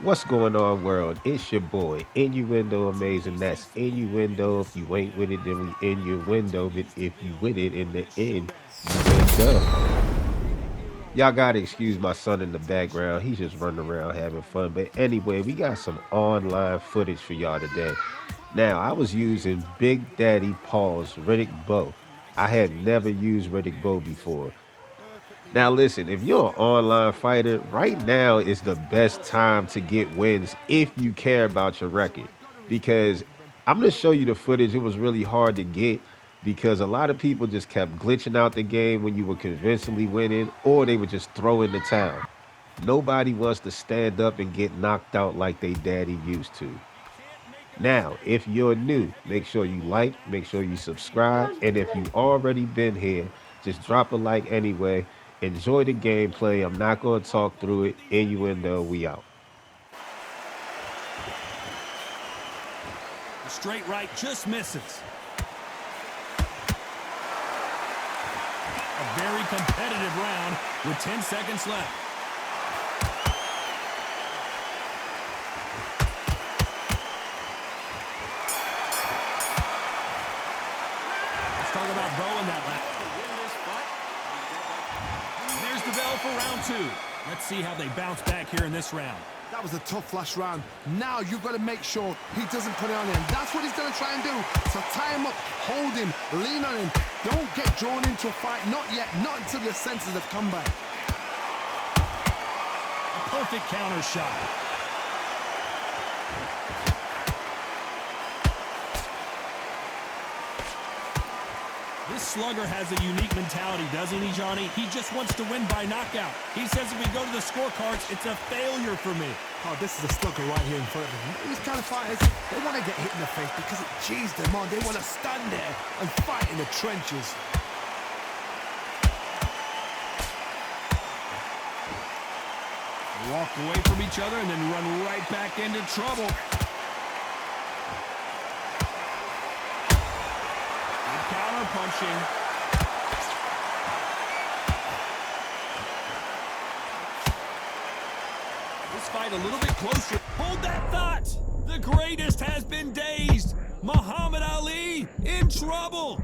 What's going on, world? It's your boy, Innuendo Amazing. That's innuendo. If you ain't with it, then we in your window. But if you with it in the end, you window. Y'all gotta excuse my son in the background. He's just running around having fun. But anyway, we got some online footage for y'all today. Now, I was using Big Daddy Paul's Riddick Bowe. I had never used Riddick Bowe before. Now, listen, if you're an online fighter, right now is the best time to get wins if you care about your record. Because I'm going to show you the footage. It was really hard to get because a lot of people just kept glitching out the game when you were convincingly winning, or they would just throw in the towel. Nobody wants to stand up and get knocked out like they daddy used to. Now, if you're new, make sure you like, make sure you subscribe, and if you already been here, just drop a like anyway. Enjoy the gameplay. I'm not going to talk through it. Innuendo, we out. The straight right just misses. A very competitive round with 10 seconds left. Let's talk about Bowe in that lap. There's the bell for round two. Let's see how they bounce back here in this round. That was a tough last round. Now you've got to make sure he doesn't put it on him. That's what he's going to try and do. So tie him up, hold him, lean on him. Don't get drawn into a fight. Not yet. Not until your senses have come back. A perfect counter shot. This slugger has a unique mentality, doesn't he, Johnny? He just wants to win by knockout. He says if we go to the scorecards, it's a failure for me. Oh, this is a slugger right here in front of him. These kind of fighters, they want to get hit in the face because it cheese them on. They want to stand there and fight in the trenches. Walk away from each other and then run right back into trouble. Good counter punching. This fight a little bit closer. Hold that thought! The greatest has been dazed. Muhammad Ali in trouble.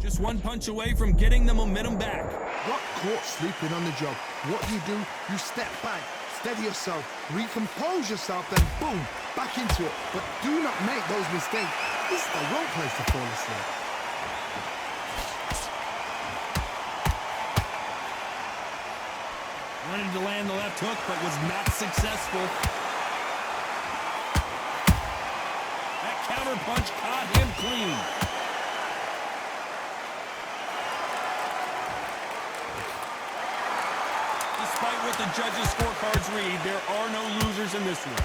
Just one punch away from getting the momentum back. Got caught sleeping on the job. What do? You step back, steady yourself, recompose yourself, then boom, back into it. But do not make those mistakes. This is the wrong place to fall asleep. Wanted to land the left hook, but was not successful. That counter punch caught him clean. Despite what the judges' scorecards read, there are no losers in this one.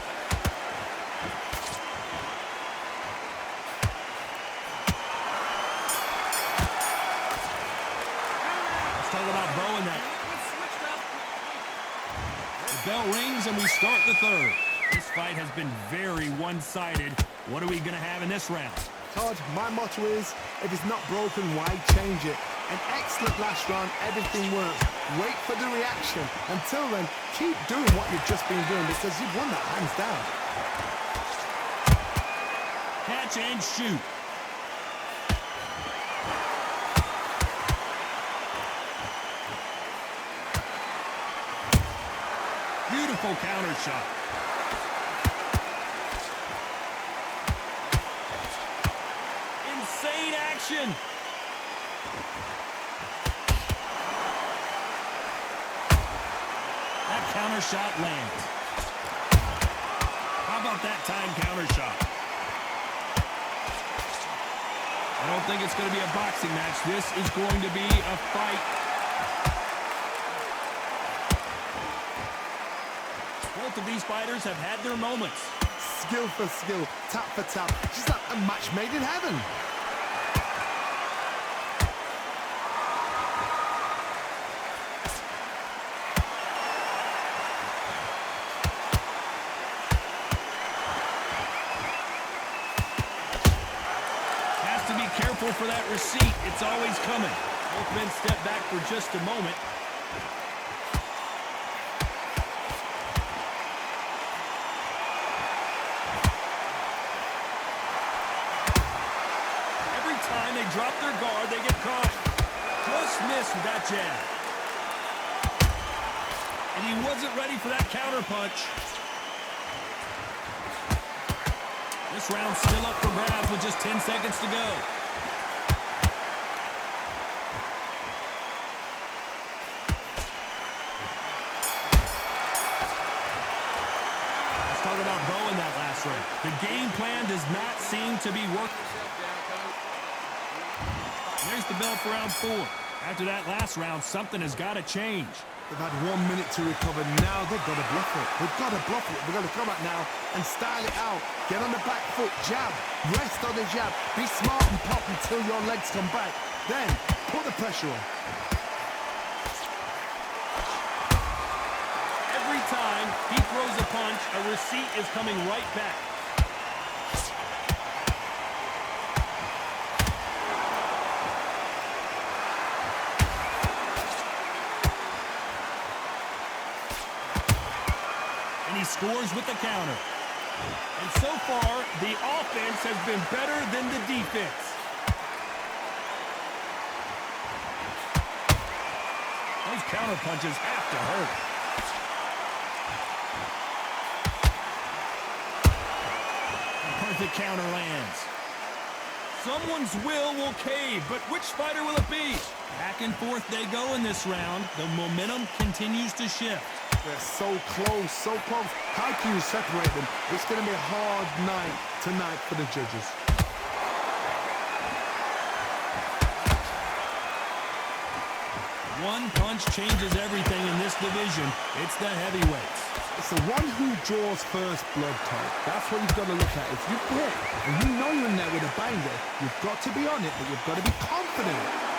Let's talk about Bowe in that. The bell rings and we start the third. This fight has been very one-sided. What are we going to have in this round? Todd, my motto is, if it's not broken, why change it? An excellent last round, everything works. Wait for the reaction. Until then, keep doing what you've just been doing because you've won that hands down. Catch and shoot. Beautiful counter shot. Insane action. That counter shot lands. How about that time counter shot? I don't think it's going to be a boxing match. This is going to be a fight. Both of these fighters have had their moments. Skill for skill, tap for tap. Just like a match made in heaven. Has to be careful for that receipt. It's always coming. Both men step back for just a moment. finesse with that jab. And he wasn't ready for that counter punch. This round's still up for grabs with just 10 seconds to go. Let's talk about Bowe in that last round. The game plan does not seem to be working. There's the bell for round 4. After that last round, something has got to change. They've had 1 minute to recover. Now they've got to bluff it. They've got to bluff it. They've got to come out now and style it out. Get on the back foot, jab, rest on the jab. Be smart and pop until your legs come back. Then put the pressure on. Every time he throws a punch, a receipt is coming right back. He scores with the counter. And so far, the offense has been better than the defense. Those counter punches have to hurt. A perfect counter lands. Someone's will cave, but which fighter will it be? Back and forth they go in this round. The momentum continues to shift. They're so close, so close. How can you separate them? It's going to be a hard night tonight for the judges. One punch changes everything in this division. It's the heavyweights. It's the one who draws first blood, Todd. That's what you've got to look at. If you hit and you know you're in there with a banger, you've got to be on it, but you've got to be confident.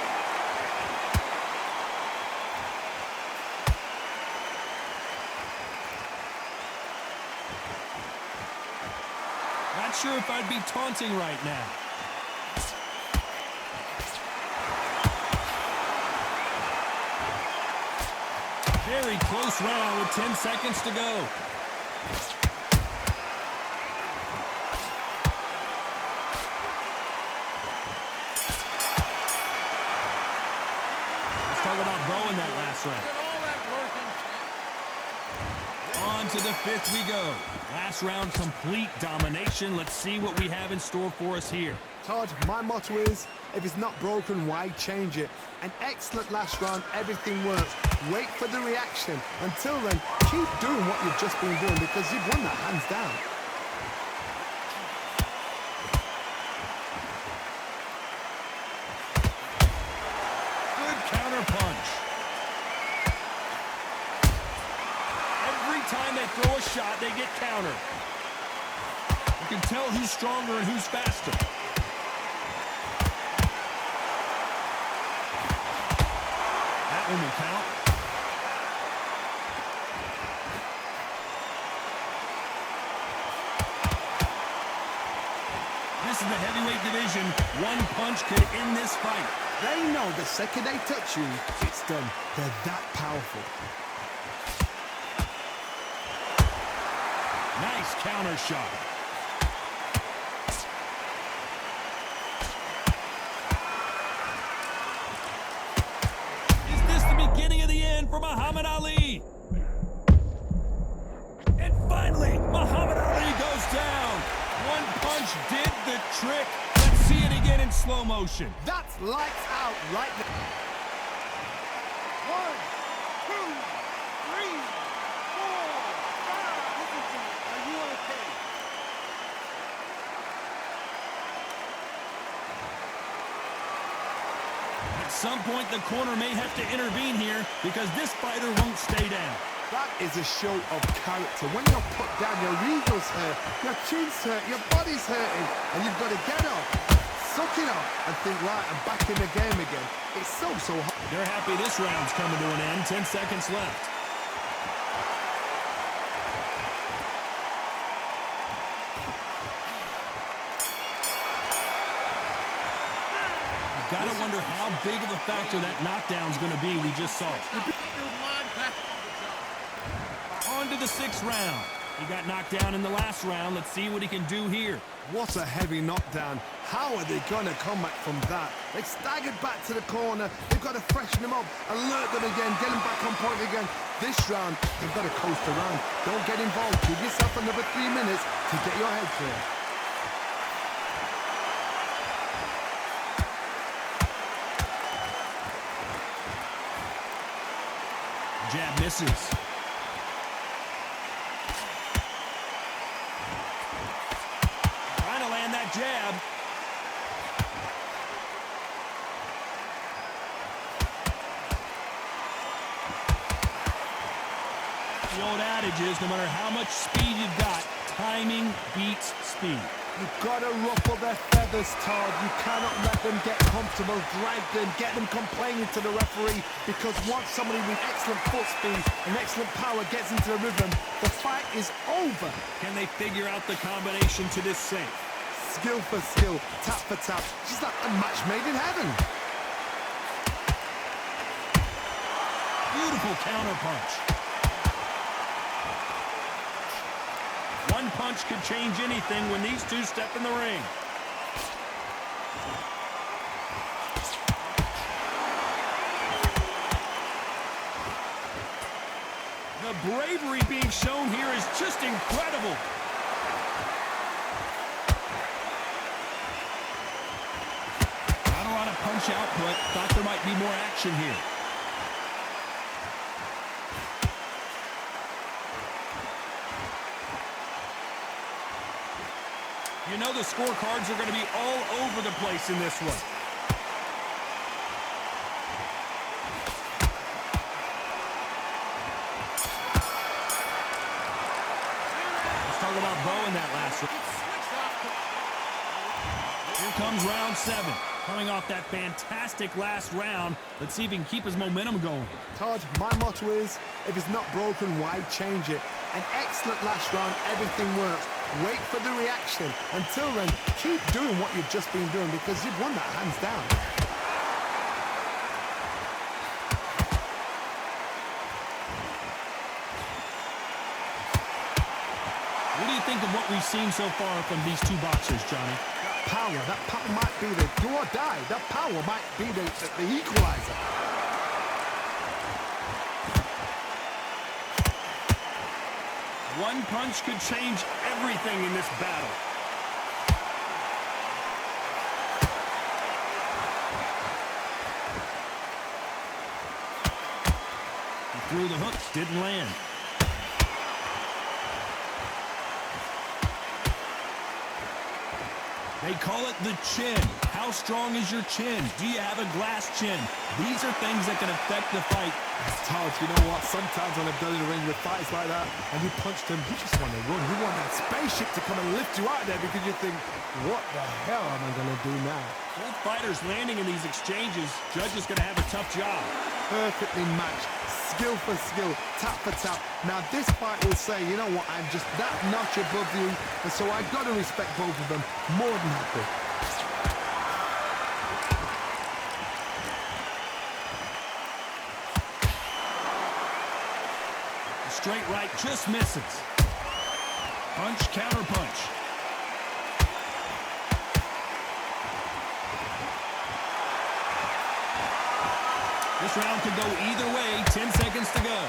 Not sure if I'd be taunting right now. Very close round with 10 seconds to go. Let's talk about Bowe in that last round. On to the 5th we go. Last round, complete domination. Let's see what we have in store for us here. Todd, my motto is, if it's not broken, why change it? An excellent last round, everything works. Wait for the reaction. Until then, keep doing what you've just been doing because you've won that hands down. Good counter punch. Every time they throw a shot, they get countered. You can tell who's stronger and who's faster. That one will count. This is the heavyweight division. One punch could end this fight. They know the second they touch you, it's done. They're that powerful. Nice counter shot. Is this the beginning of the end for Muhammad Ali? And finally, Muhammad Ali goes down. One punch did the trick. Let's see it again in slow motion. That's lights out right now. 1, 2, 3, 4, 5. Are you okay? At some point, the corner may have to intervene here because this fighter won't stay down. That is a show of character. When you're put down, your ego's hurt, your chin's hurt, your body's hurting, and you've got to get up, suck it up, and think, right, I'm back in the game again. It's so hard. They're happy this round's coming to an end. 10 seconds left. You've got to wonder how big of a factor that knockdown's going to be we just saw. On to the 6th round. He got knocked down in the last round. Let's see what he can do here. What a heavy knockdown. How are they going to come back from that? They staggered back to the corner. They've got to freshen them up, alert them again, get them back on point again. This round, they've got to coast around. Don't get involved. Give yourself another 3 minutes to get your head clear. Jab misses. Trying to land that jab. The old adage is no matter how much speed you've got, timing beats speed. You've got to ruffle their feathers, Todd. You cannot let them get comfortable, drag them, get them complaining to the referee, because once somebody with excellent foot speed and excellent power gets into the rhythm, the fight is over. Can they figure out the combination to this safe? Skill for skill, tap for tap. She's like a match made in heaven. Beautiful counter punch. One punch could change anything when these two step in the ring. The bravery being shown here is just incredible. Not a lot of punch output. Thought there might be more action here. You know the scorecards are going to be all over the place in this one. Let's talk about Bowe in that last round. Here comes round 7. Coming off that fantastic last round, let's see if he can keep his momentum going. Todd, my motto is, if it's not broken, why change it? An excellent last round, everything works. Wait for the reaction. Until then, keep doing what you've just been doing, because you've won that hands down. What do you think of what we've seen so far from these two boxers, Johnny? That power might be the do or die. That power might be the equalizer. One punch could change everything in this battle. He threw the hook, didn't land. They call it the chin. How strong is your chin? Do you have a glass chin? These are things that can affect the fight. Todd, you know what? Sometimes when I've done in the ring with fights like that, and you punched him, you just want to run. You want that spaceship to come and lift you out there, because you think, what the hell am I going to do now? Both fighters landing in these exchanges. Judge is going to have a tough job. Perfectly matched. Skill for skill, tap for tap. Now this fight will say, you know what, I'm just that notch above you, and so I got to respect both of them. More than happy. The straight right just misses. Punch, counter punch. This round could go either way. 10 seconds to go.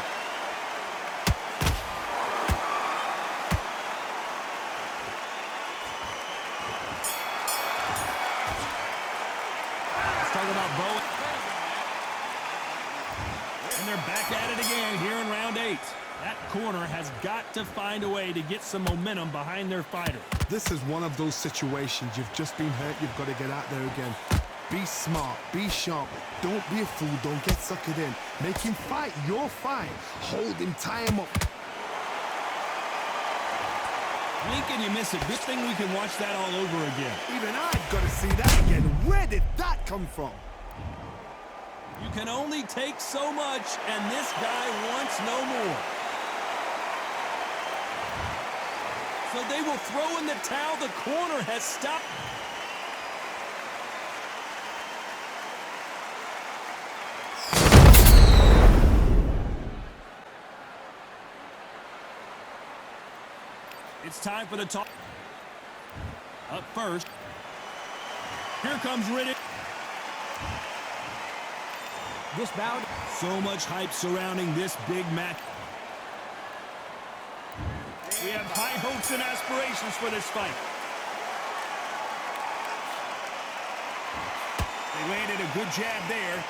Let's talk about Bowe. And they're back at it again here in round 8. That corner has got to find a way to get some momentum behind their fighter. This is one of those situations. You've just been hurt. You've got to get out there again. Be smart, be sharp, don't be a fool, don't get suckered in. Make him fight your fight. Hold him, tie him up. Blink and you miss it. Good thing we can watch that all over again. Even I've got to see that again. Where did that come from? You can only take so much, and this guy wants no more. So they will throw in the towel. The corner has stopped. It's time for the talk. Up first. Here comes Riddick. This bout. So much hype surrounding this big match. We have high hopes and aspirations for this fight. They landed a good jab there.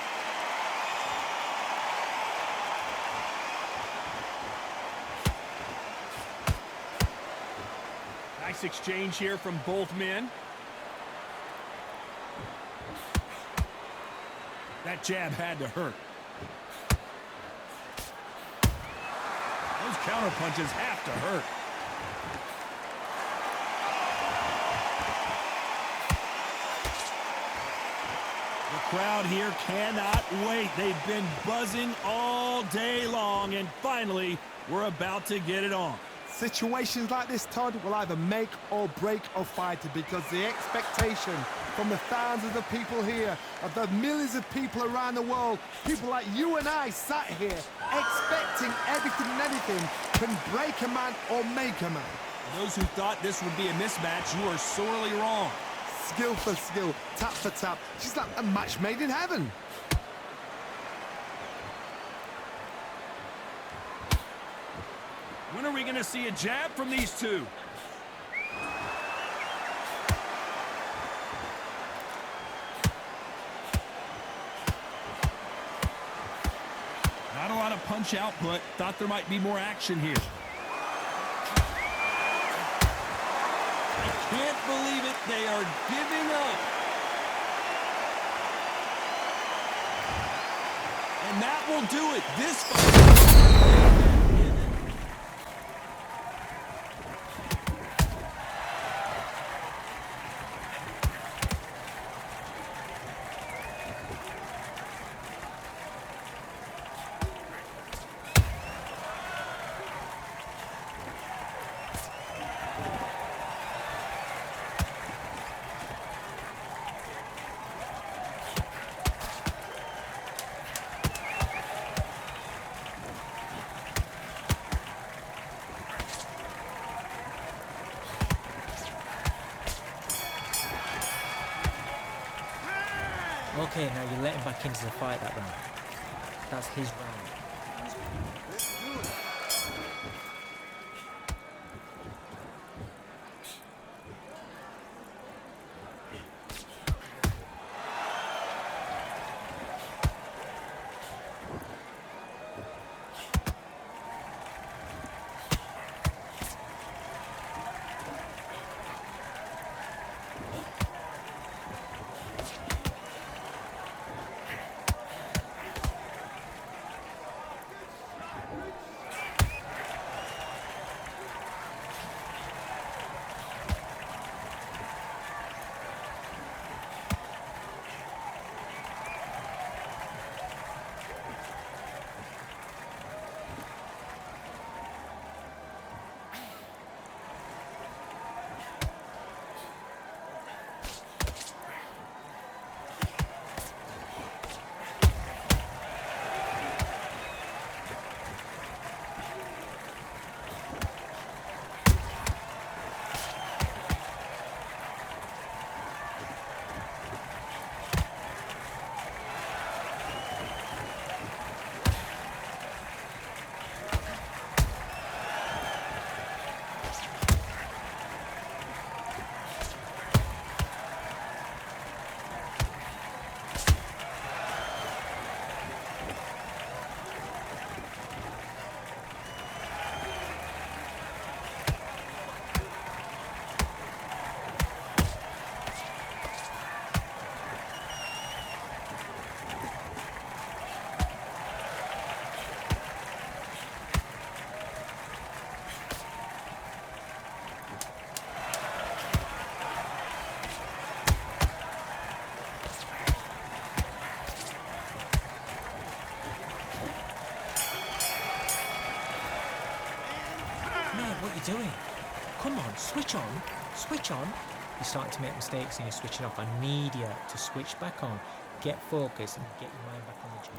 Nice exchange here from both men. That jab had to hurt. Those counter punches have to hurt. The crowd here cannot wait. They've been buzzing all day long, and finally, we're about to get it on. Situations like this, Todd, will either make or break a fighter, because the expectation from the thousands of people here, of the millions of people around the world, people like you and I sat here expecting everything and anything, can break a man or make a man. Those who thought this would be a mismatch, you are sorely wrong. Skill for skill, tap for tap. She's like a match made in heaven. When are we going to see a jab from these two? Not a lot of punch output. Thought there might be more action here. I can't believe it. They are giving up. And that will do it. This fight. Okay, now you let him back into the fight that round. That's his round. What are you doing? Come on, switch on. Switch on. You're starting to make mistakes and you're switching off. I need you to switch back on. Get focused and get your mind back on the job.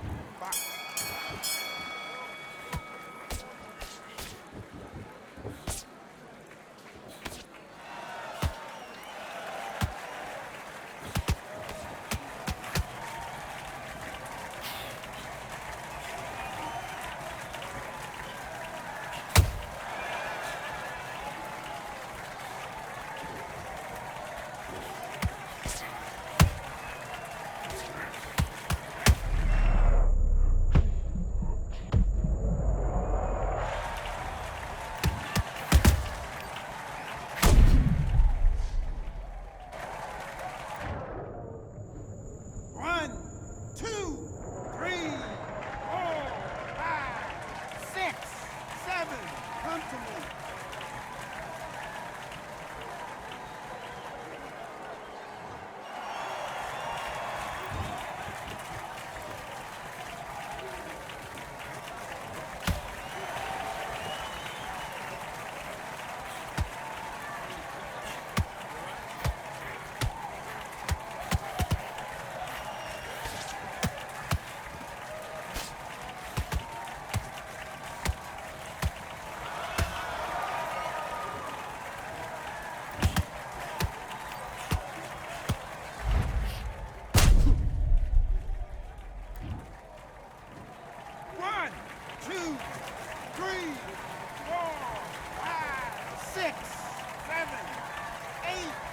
2, 3, 4, 5, 6, 7, 8,